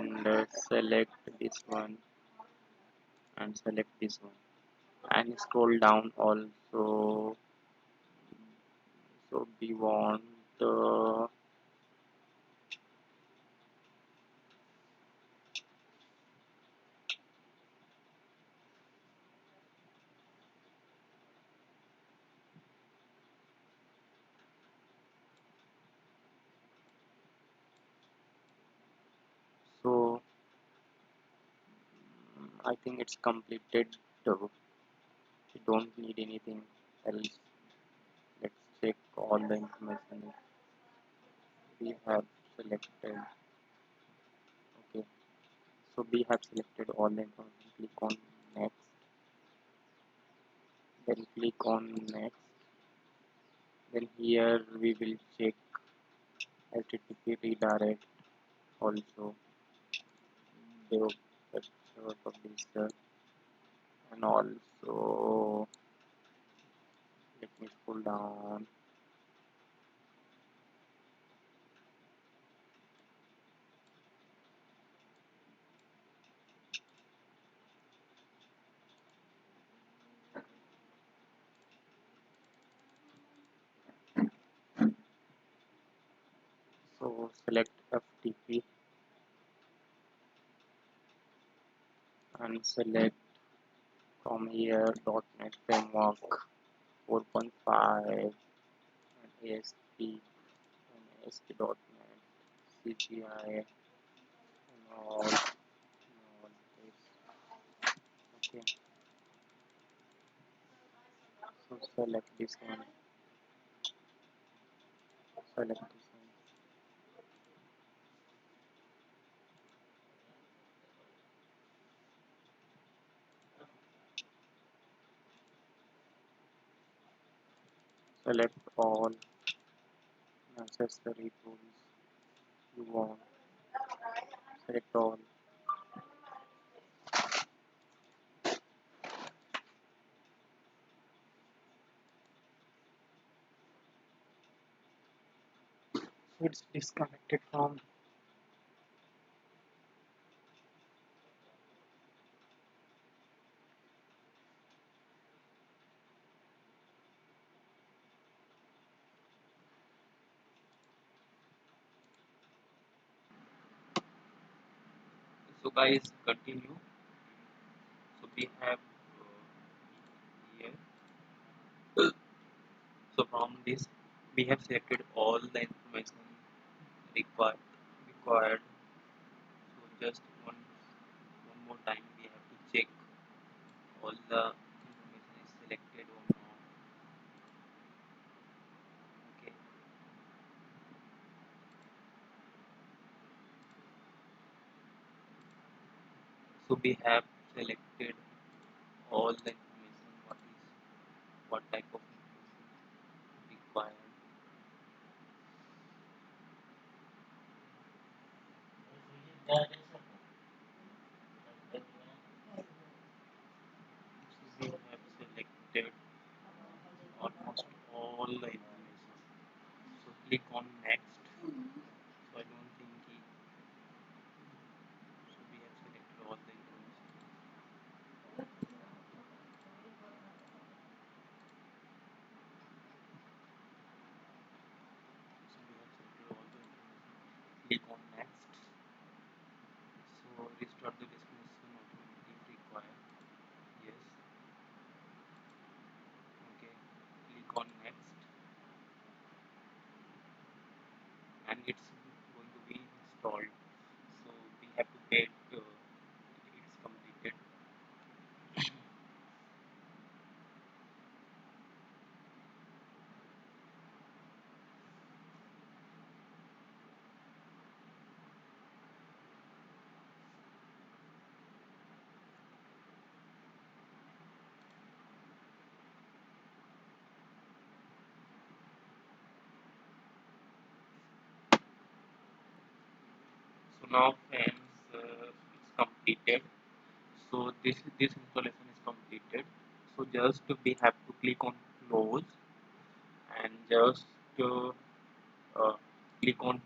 and select this one and select this one and scroll down also. So we want so I think it's completed. We don't need anything else. Let's check all the information we have selected. Okay, so we have selected all the information. Click on next, then click on next. Then here we will check HTTP redirect also, the server publisher, and also let me scroll down. So select FTP and select from here .NET Framework 4.5 and ASP and ASP.NET CGI and all this. Okay, so select this one, select this one, select all necessary tools you want, select all. So it's disconnected from. So guys, continue. So we have here. So from this we have selected all the information required. So just one more time we have to check all the information is selected or not. Okay. So we have selected all the information what type of information required. So we have selected almost all the information. So click on next. So I don't think so we have selected all the information. So we have selected all the information. Click on next. So restart the destination automatically required. Yes. Okay. Click on next and it's going to be installed. So we have to wait it's completed. So now friends, it's completed. So this installation is completed. So just we have to click on close and just uh, click on